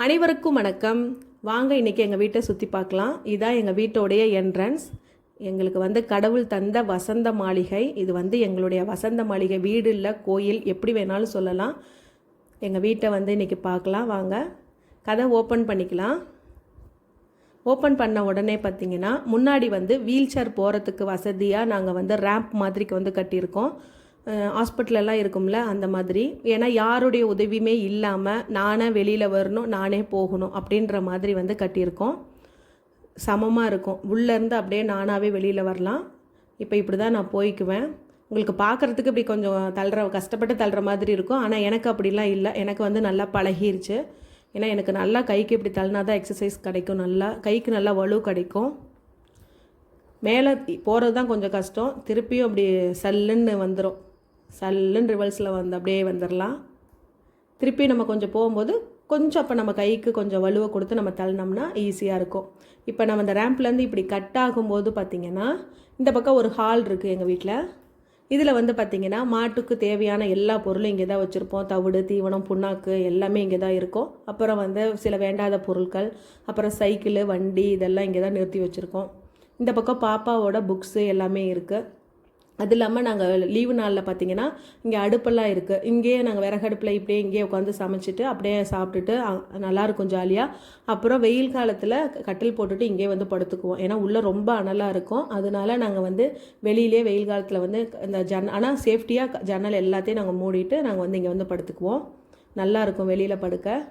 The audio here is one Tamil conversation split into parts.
அனைவருக்கும் வணக்கம். வாங்க இன்றைக்கி எங்கள் வீட்டை சுற்றி பார்க்கலாம். இதுதான் எங்கள் வீட்டோடைய என்ட்ரன்ஸ். எங்களுக்கு கடவுள் தந்த வசந்த மாளிகை. இது எங்களுடைய வசந்த மாளிகை, வீடு இல்லை கோயில், எப்படி வேணாலும் சொல்லலாம். எங்கள் வீட்டை இன்றைக்கி பார்க்கலாம். வாங்க கதை ஓப்பன் பண்ணிக்கலாம். ஓப்பன் பண்ண உடனே பார்த்திங்கன்னா முன்னாடி வீல் சேர் போகிறதுக்கு வசதியாக நாங்கள் ரேம்ப் மாதிரிக்கு கட்டியிருக்கோம். ஹாஸ்பிட்டலெல்லாம் இருக்கும்ல அந்த மாதிரி. ஏன்னா யாருடைய உதவியுமே இல்லாமல் நானே வெளியில் வரணும், நானே போகணும் அப்படின்ற மாதிரி கட்டியிருக்கோம். சமமாக இருக்கும். உள்ளேருந்து அப்படியே நானாகவே வெளியில் வரலாம். இப்போ இப்படி தான் நான் போய்க்குவேன். உங்களுக்கு பார்க்குறதுக்கு இப்படி கொஞ்சம் கஷ்டப்பட்டு தள்ளுற மாதிரி இருக்கும். ஆனால் எனக்கு அப்படிலாம் இல்லை. எனக்கு நல்லா பழகிருச்சு. ஏன்னா எனக்கு நல்லா கைக்கு இப்படி தள்ளினா தான் எக்ஸசைஸ் கிடைக்கும், நல்லா கைக்கு நல்லா வலு கிடைக்கும். மேலே போகிறது தான் கொஞ்சம் கஷ்டம். திருப்பியும் அப்படி சல்லுன்னு வந்துடும். சல்லுன்னு ரிவர்ஸில் அப்படியே வந்துடலாம். திருப்பி நம்ம கொஞ்சம் போகும்போது கொஞ்சம் அப்போ நம்ம கைக்கு கொஞ்சம் வலுவை கொடுத்து நம்ம தள்ளினோம்னா ஈஸியாக இருக்கும். இப்போ நம்ம இந்த ரேம்ப்லேருந்து இப்படி கட் ஆகும்போது பார்த்திங்கன்னா இந்த பக்கம் ஒரு ஹால் இருக்குது எங்கள் வீட்டில். இதில் பார்த்திங்கன்னா மாட்டுக்கு தேவையான எல்லா பொருளும் இங்கே தான் வச்சுருப்போம். தவிடு, தீவனம், புண்ணாக்கு எல்லாமே இங்கே தான் இருக்கும். அப்புறம் சில வேண்டாத பொருட்கள், அப்புறம் சைக்கிள், வண்டி இதெல்லாம் இங்கே தான் நிறுத்தி வச்சுருக்கோம். இந்த பக்கம் பாப்பாவோட புக்ஸு எல்லாமே இருக்குது. அது இல்லாமல் நாங்கள் லீவு நாளில் பார்த்திங்கன்னா இங்கே அடுப்பெல்லாம் இருக்குது. இங்கேயே நாங்கள் விறகடுப்பில் இப்படியே இங்கேயே உட்காந்து சமைச்சிட்டு அப்படியே சாப்பிட்டுட்டு நல்லாயிருக்கும் ஜாலியாக. அப்புறம் வெயில் காலத்தில் கட்டில் போட்டுட்டு இங்கேயே படுத்துக்குவோம். ஏன்னா உள்ளே ரொம்ப அனலாக இருக்கும். அதனால நாங்கள் வெளியிலே வெயில் காலத்தில் இந்த ஆனால் சேஃப்டியாக ஜன்னல் எல்லாத்தையும் நாங்கள் மூடிட்டு நாங்கள் இங்கே படுத்துக்குவோம். நல்லாயிருக்கும் வெளியில் படுக்க.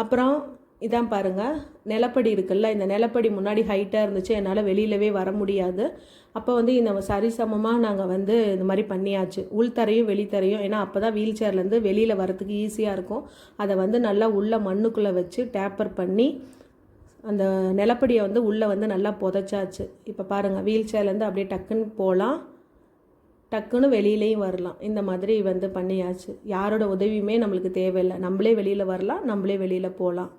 அப்புறம் இதான் பாருங்கள், நிலப்படி இருக்குல்ல. இந்த நிலப்படி முன்னாடி ஹைட்டாக இருந்துச்சு, என்னால் வெளியிலவே வர முடியாது. அப்போ இந்த சரிசமமாக நாங்கள் இந்த மாதிரி பண்ணியாச்சு, உள்தரையும் வெளித்தரையும். ஏன்னா அப்போ தான் வீல் சேர்லேருந்து வெளியில் வரத்துக்கு ஈஸியாக இருக்கும். அதை நல்லா உள்ள மண்ணுக்குள்ளே வச்சு டேப்பர் பண்ணி அந்த நிலப்படியை உள்ளே நல்லா புதைச்சாச்சு. இப்போ பாருங்கள், வீல் சேர்லேருந்து அப்படியே டக்குன்னு போகலாம், டக்குன்னு வெளியிலையும் வரலாம். இந்த மாதிரி பண்ணியாச்சு. யாரோட உதவியுமே நம்மளுக்கு தேவையில்லை. நம்மளே வெளியில் வரலாம், நம்மளே வெளியில் போகலாம்.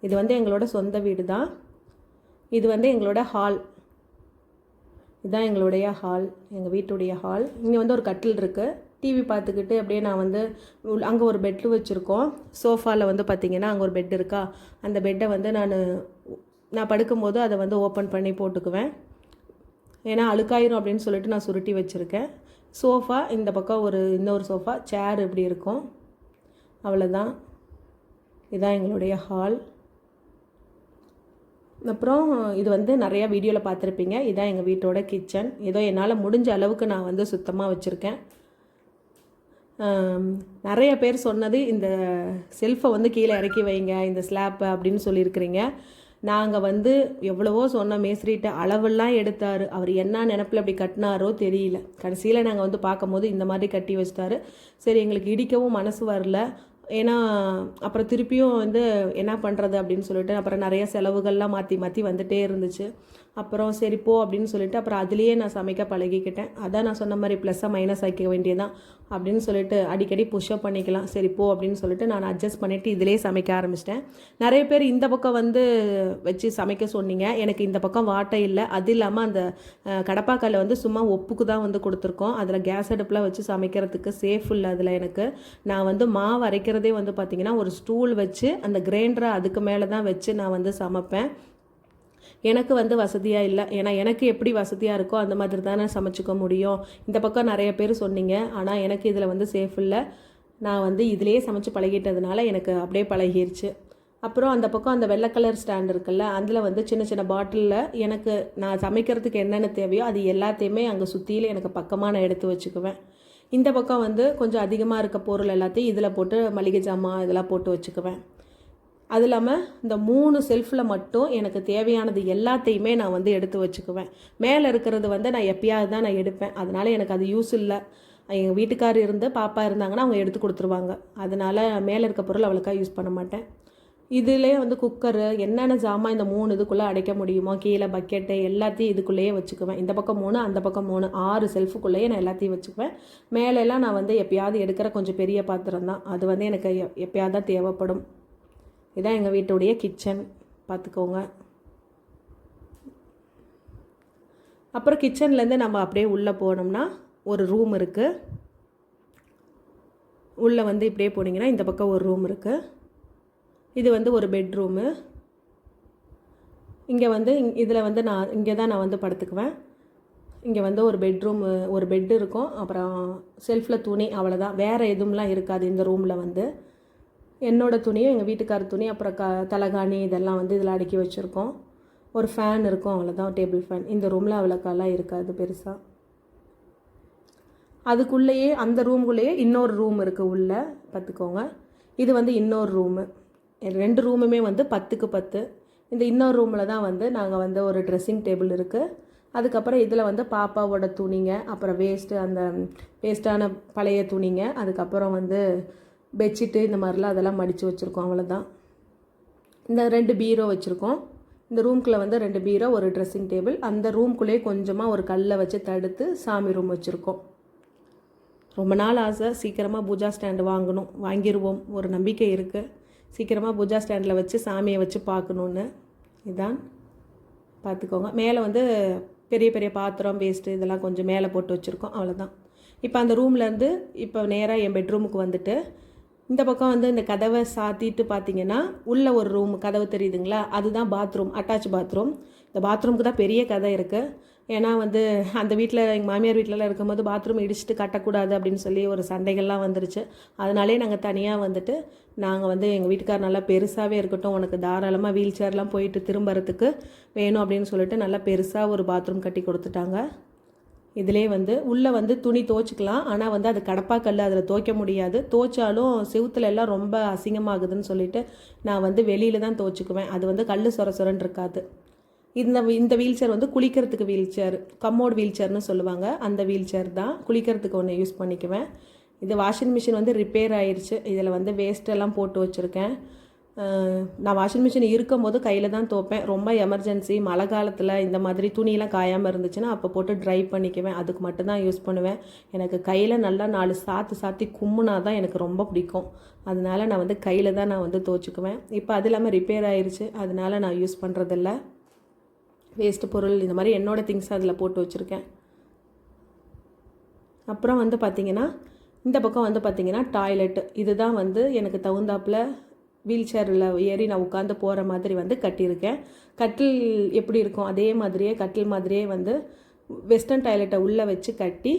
இது எங்களோட சொந்த வீடு தான். இது எங்களோட ஹால். இதுதான் எங்களுடைய ஹால், எங்கள் வீட்டுடைய ஹால். இங்கே ஒரு கட்டில் இருக்குது. டிவி பார்த்துக்கிட்டு அப்படியே நான் அங்கே ஒரு பெட்டு வச்சுருக்கோம். சோஃபாவில் பார்த்திங்கன்னா அங்கே ஒரு பெட் இருக்கா. அந்த பெட்டை நான் படுக்கும்போது அதை ஓப்பன் பண்ணி போட்டுக்குவேன். ஏன்னா அழுக்காயிரும் அப்படின்னு சொல்லிட்டு நான் சுருட்டி வச்சுருக்கேன். சோஃபா இந்த பக்கம் இன்னொரு சோஃபா, சேர் இப்படி இருக்கும். அவ்வளோதான். இதுதான் எங்களுடைய ஹால். அப்புறம் இது நிறையா வீடியோவில் பார்த்துருப்பீங்க. இதுதான் எங்கள் வீட்டோட கிச்சன். ஏதோ என்னால் முடிஞ்ச அளவுக்கு நான் சுத்தமாக வச்சுருக்கேன். நிறைய பேர் சொன்னது இந்த செல்ஃபை கீழே இறக்கி வைங்க, இந்த ஸ்லாப்பை அப்படின்னு சொல்லியிருக்கிறீங்க. நாங்கள் எவ்வளவோ சொன்ன மேஸ்திரிட்ட அளவெல்லாம் எடுத்தார். அவர் என்ன நினப்பில் அப்படி கட்டினாரோ தெரியல. கடைசியில் நாங்கள் பார்க்கும்போது இந்த மாதிரி கட்டி வச்சிட்டாரு. சரி, எங்களுக்கு இடிக்கவும் மனசு வரல. ஏன்னா அப்புறம் திருப்பியும் என்ன பண்ணுறது அப்படின்னு சொல்லிட்டு அப்புறம் நிறைய செலவுகள்லாம் மாற்றி மாற்றி வந்துகிட்டே இருந்துச்சு. அப்புறம் சரி போ அப்படின்னு சொல்லிட்டு அப்புறம் அதுலேயே நான் சமைக்க பழகிக்கிட்டேன். அதான் நான் சொன்ன மாதிரி ப்ளஸ்ஸாக மைனஸ் ஆக்கிக்க வேண்டியதான் அப்படின்னு சொல்லிட்டு அடிக்கடி புஷ்அப் பண்ணிக்கலாம். சரி போ அப்படின்னு சொல்லிட்டு நான் அட்ஜஸ்ட் பண்ணிவிட்டு இதிலே சமைக்க ஆரம்பிச்சிட்டேன். நிறைய பேர் இந்த பக்கம் வச்சு சமைக்க சொன்னீங்க. எனக்கு இந்த பக்கம் வாட்டை இல்லை. அது இல்லாமல் அந்த கடப்பாக்கல்ல சும்மா ஒப்புக்கு தான் கொடுத்துருக்கோம். அதில் கேஸ் அடுப்பில் வச்சு சமைக்கிறதுக்கு சேஃப் இல்லை. அதில் எனக்கு நான் மாவு அரைக்கிறதே பார்த்திங்கன்னா ஒரு ஸ்டூல் வச்சு அந்த கிரைண்டரை அதுக்கு மேலே தான் வச்சு நான் சமைப்பேன். எனக்கு வசதியாக இல்லை. ஏன்னா எனக்கு எப்படி வசதியாக இருக்கோ அந்த மாதிரி தானே சமைச்சிக்க முடியும். இந்த பக்கம் நிறைய பேர் சொன்னீங்க. ஆனால் எனக்கு இதில் சேஃப் இல்லை. நான் இதிலேயே சமைச்சு பழகிட்டதுனால எனக்கு அப்படியே பழகிருச்சு. அப்புறம் அந்த பக்கம் அந்த வெள்ளை கலர் ஸ்டாண்ட் இருக்குல்ல, அதில் சின்ன சின்ன பாட்டிலில் எனக்கு நான் சமைக்கிறதுக்கு என்னென்ன தேவையோ அது எல்லாத்தையுமே அங்கே சுற்றியில் எனக்கு பக்கமாக நான் எடுத்து வச்சுக்குவேன். இந்த பக்கம் கொஞ்சம் அதிகமாக இருக்க பொருள் எல்லாத்தையும் இதில் போட்டு மளிகை ஜாமான் இதெல்லாம் போட்டு வச்சுக்குவேன். அது இல்லாமல் இந்த 3 செல்ஃபில் மட்டும் எனக்கு தேவையானது எல்லாத்தையுமே நான் எடுத்து வச்சுக்குவேன். மேலே இருக்கிறது நான் எப்பயாவது தான் நான் எடுப்பேன். அதனால் எனக்கு அது யூஸ் இல்லை. எங்கள் வீட்டுக்காரர் பாப்பா இருந்தாங்கன்னா அவங்க எடுத்து கொடுத்துருவாங்க. அதனால் மேலே இருக்க பொருள் அவளுக்காக யூஸ் பண்ண மாட்டேன். இதிலே குக்கரு என்னென்ன ஜாமான் இந்த 3 இதுக்குள்ளே அடைக்க முடியுமோ, கீழே பக்கெட்டு எல்லாத்தையும் இதுக்குள்ளேயே வச்சுக்குவேன். இந்த பக்கம் 3, அந்த பக்கம் 3, 6 செல்ஃபுக்குள்ளேயே நான் எல்லாத்தையும் வச்சுக்குவேன். மேலெல்லாம் நான் எப்பயாவது எடுக்கிற கொஞ்சம் பெரிய பாத்திரம் தான். அது எனக்கு எப்பயாவது தான் தேவைப்படும். இதான் எங்கள் வீட்டுடைய கிச்சன், பார்த்துக்கோங்க. அப்புறம் கிச்சன்லேருந்து நம்ம அப்படியே உள்ளே போனோம்னா ஒரு ரூம் இருக்குது. உள்ளே இப்படியே போனீங்கன்னா இந்த பக்கம் ஒரு ரூம் இருக்குது. இது வந்து ஒரு பெட்ரூமு. இங்கே வந்து இதில் வந்து இங்கே தான் நான் வந்து படுத்துக்குவேன். இங்கே வந்து ஒரு பெட்ரூம், ஒரு பெட்டு இருக்கும். அப்புறம் செல்ஃபில் துணி, அவ்வளோதான். வேறு எதுவும்லாம் இருக்காது இந்த ரூமில் வந்து. என்னோடய துணியும் எங்கள் வீட்டுக்கார துணி, அப்புறம் தலகாணி இதெல்லாம் வந்து இதில் அடுக்கி வச்சுருக்கோம். ஒரு ஃபேன் இருக்கும், அவ்வளோதான், டேபிள் ஃபேன். இந்த ரூமில் அவ்வளோக்காலாம் இருக்காது பெருசாக. அதுக்குள்ளேயே அந்த ரூம்குள்ளேயே இன்னொரு ரூம் இருக்குது உள்ளே, பார்த்துக்கோங்க. இது வந்து இன்னொரு ரூமு. 2 ரூமுமே வந்து 10க்கு 10. இந்த இன்னொரு ரூமில் தான் வந்து நாங்கள் வந்து ஒரு ட்ரெஸ்ஸிங் டேபிள் இருக்குது. அதுக்கப்புறம் இதில் வந்து பாப்பாவோட துணிங்க, அப்புறம் அந்த வேஸ்ட்டான பழைய துணிங்க, அதுக்கப்புறம் வந்து பெட்ஷீட்டு இந்த மாதிரிலாம் அதெல்லாம் மடித்து வச்சுருக்கோம், அவ்வளோதான். இந்த 2 பீரோ வச்சுருக்கோம். இந்த ரூம்குள்ளே வந்து 2 பீரோ, ஒரு ட்ரெஸ்ஸிங் டேபிள். அந்த ரூம்குள்ளேயே கொஞ்சமாக ஒரு கல்லை வச்சு தடுத்து சாமி ரூம் வச்சுருக்கோம். ரொம்ப நாள் ஆசை, சீக்கிரமாக பூஜா ஸ்டாண்டு வாங்கணும், வாங்கிடுவோம், ஒரு நம்பிக்கை இருக்குது. சீக்கிரமாக பூஜா ஸ்டாண்டில் வச்சு சாமியை வச்சு பார்க்கணுன்னு. இதான் பார்த்துக்கோங்க. மேலே வந்து பெரிய பெரிய பாத்திரம், வேஸ்ட்டு இதெல்லாம் கொஞ்சம் மேலே போட்டு வச்சுருக்கோம், அவ்வளோதான். இப்போ அந்த ரூம்லேருந்து இப்போ நேராக என் பெட்ரூமுக்கு வந்துட்டு இந்த பக்கம் வந்து இந்த கதவை சாத்திட்டு பார்த்தீங்கன்னா உள்ளே ஒரு ரூம் கதவு தெரியுதுங்களா, அதுதான் பாத்ரூம், அட்டாச் பாத்ரூம். இந்த பாத்ரூமுக்கு தான் பெரிய கதை இருக்குது. ஏன்னா வந்து அந்த வீட்டில், எங்கள் மாமியார் வீட்டிலலாம் இருக்கும்போது பாத்ரூம் இடிச்சிட்டு கட்டக்கூடாது அப்படின்னு சொல்லி ஒரு சண்டைகள்லாம் வந்துருச்சு. அதனாலே நாங்கள் தனியாக வந்துட்டு நாங்கள் வந்து எங்கள் வீட்டுக்கார் நல்லா பெருசாகவே இருக்கட்டும், உனக்கு தாராளமாக வீல் சேர்லாம் போயிட்டு திரும்புறதுக்கு வேணும் அப்படின்னு சொல்லிட்டு நல்லா பெருசாக ஒரு பாத்ரூம் கட்டி கொடுத்துட்டாங்க. இதிலே வந்து உள்ளே வந்து துணி துவைச்சிக்கலாம். ஆனால் வந்து அது கடப்பாக்கல், அதில் துவைக்க முடியாது. துவைச்சாலும் செவுத்துல எல்லாம் ரொம்ப அசிங்கமாகுதுன்னு சொல்லிட்டு நான் வந்து வெளியில் தான் துவைச்சிக்குவேன். அது வந்து கல் சொரன்னு இருக்காது. இந்த வீல் சேர் வந்து குளிக்கிறதுக்கு வீல் சேர், கம்மோட் வீல் சேர்னு சொல்லுவாங்க, அந்த வீல் சேர் தான். குளிக்கிறதுக்கு ஒன்று யூஸ் பண்ணிக்குவேன். இது வாஷிங் மிஷின் வந்து ரிப்பேர் ஆயிடுச்சு. இதில் வந்து வேஸ்ட்டெல்லாம் போட்டு வச்சுருக்கேன். நான் வாஷிங் மிஷின் இருக்கும்போது கையில் தான் துவைப்பேன். ரொம்ப எமர்ஜென்சி, மழை காலத்தில் இந்த மாதிரி துணியெல்லாம் காயாமல் இருந்துச்சுன்னா அப்போ போட்டு ட்ரை பண்ணிக்குவேன். அதுக்கு மட்டும்தான் யூஸ் பண்ணுவேன். எனக்கு கையில் நல்லா 4 சாத்தி கும்முனா தான் எனக்கு ரொம்ப பிடிக்கும். அதனால நான் வந்து கையில் தான் நான் வந்து துவைச்சிக்குவேன். இப்போ அது இல்லாமல் ரிப்பேர் ஆயிடுச்சு, அதனால நான் யூஸ் பண்ணுறதில்ல. வேஸ்ட்டு பொருள் இந்த மாதிரி என்னோடய திங்ஸ் அதில் போட்டு வச்சுருக்கேன். அப்புறம் வந்து பார்த்திங்கன்னா இந்த பக்கம் வந்து பார்த்திங்கன்னா டாய்லெட்டு. இதுதான் வந்து எனக்கு தகுந்தாப்பில் வீல் சேரில் ஏறி நான் உட்காந்து போகிற மாதிரி வந்து கட்டியிருக்கேன். கட்டில் எப்படி இருக்கும் அதே மாதிரியே, கட்டில் மாதிரியே வந்து வெஸ்டர்ன் டாய்லெட்டை உள்ளே வச்சு கட்டி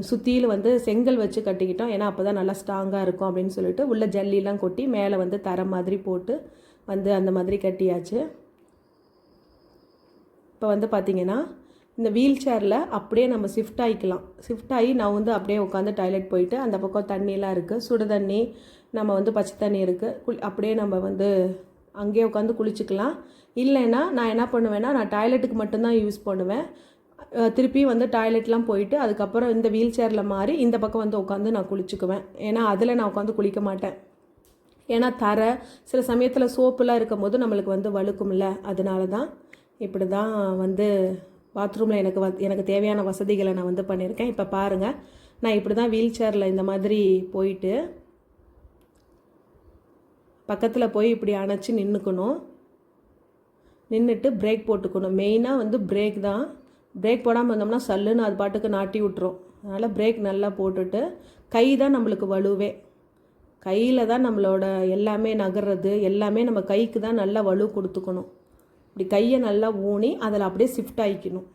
சுற்றியில் வந்து செங்கல் வச்சு கட்டிக்கிட்டோம். ஏன்னா அப்போ தான் நல்லா ஸ்ட்ராங்காக இருக்கும் அப்படின்னு சொல்லிட்டு உள்ளே ஜல்லிலாம் கொட்டி மேலே வந்து தர மாதிரி போட்டு வந்து அந்த மாதிரி கட்டியாச்சு. இப்போ வந்து பார்த்திங்கன்னா இந்த வீல் சேரில் அப்படியே நம்ம ஷிஃப்ட் ஆகிக்கலாம். ஷிஃப்ட் ஆகி நான் வந்து அப்படியே உட்காந்து டாய்லெட் போயிட்டு, அந்த பக்கம் தண்ணியெலாம் இருக்குது, சுடு தண்ணி, நம்ம வந்து பச்சை தண்ணி இருக்குது, அப்படியே நம்ம வந்து அங்கேயே உட்காந்து குளிச்சுக்கலாம். இல்லைன்னா நான் என்ன பண்ணுவேன்னா, நான் டாய்லெட்டுக்கு மட்டும்தான் யூஸ் பண்ணுவேன். திருப்பி வந்து டாய்லெட்லாம் போயிட்டு அதுக்கப்புறம் இந்த வீல் சேரில் மாறி இந்த பக்கம் வந்து உட்காந்து நான் குளிச்சுக்குவேன். ஏன்னா அதில் நான் உட்காந்து குளிக்க மாட்டேன். ஏன்னா சில சமயத்தில் சோப்புலாம் இருக்கும் போது நம்மளுக்கு வந்து வழுக்கும்ல, அதனால தான் இப்படி தான் வந்து பாத்ரூமில் எனக்கு தேவையான வசதிகளை நான் வந்து பண்ணியிருக்கேன். இப்போ பாருங்கள், நான் இப்படி தான் வீல் சேரில் இந்த மாதிரி போயிட்டு பக்கத்தில் போய் இப்படி அணைச்சி நின்றுக்கணும். நின்றுட்டு பிரேக் போட்டுக்கணும். மெயினாக வந்து பிரேக் தான். பிரேக் போடாமல் இருந்தோம்னா சல்லுன்னு அது பாட்டுக்கு நாட்டி விட்டுரும். அதனால் பிரேக் நல்லா போட்டுட்டு, கை தான் நம்மளுக்கு வலுவே, கையில் தான் நம்மளோட எல்லாமே நகர்றது, எல்லாமே நம்ம கைக்கு தான் நல்லா வலு கொடுத்துக்கணும். இப்படி கையை நல்லா ஊனி அதில் அப்படியே ஷிஃப்ட் ஆகிக்கணும்.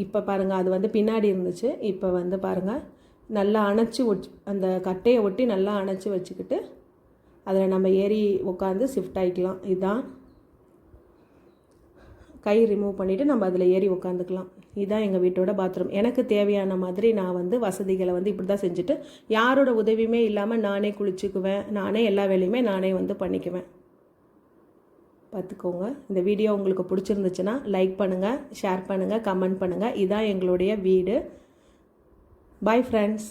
இப்போ பாருங்கள், அது வந்து பின்னாடி இருந்துச்சு. இப்போ வந்து பாருங்கள், நல்லா அணைச்சி அந்த கட்டையை ஒட்டி நல்லா அணைச்சி வச்சுக்கிட்டு அதில் நம்ம ஏறி உட்காந்து ஷிஃப்ட் ஆகிக்கலாம். இதுதான் கை ரிமூவ் பண்ணிவிட்டு நம்ம அதில் ஏறி உட்காந்துக்கலாம். இதுதான் எங்கள் வீட்டோட பாத்ரூம். எனக்கு தேவையான மாதிரி நான் வந்து வசதிகளை வந்து இப்படி தான் செஞ்சுட்டு, யாரோட உதவியுமே இல்லாமல் நானே குளிச்சுக்குவேன். நானே எல்லா வேலையுமே நானே வந்து பண்ணிக்குவேன். பார்த்துக்கோங்க. இந்த வீடியோ உங்களுக்கு பிடிச்சிருந்துச்சுன்னா லைக் பண்ணுங்கள், ஷேர் பண்ணுங்கள், கமெண்ட் பண்ணுங்கள். இதுதான் எங்களுடைய வீடு. Bye friends.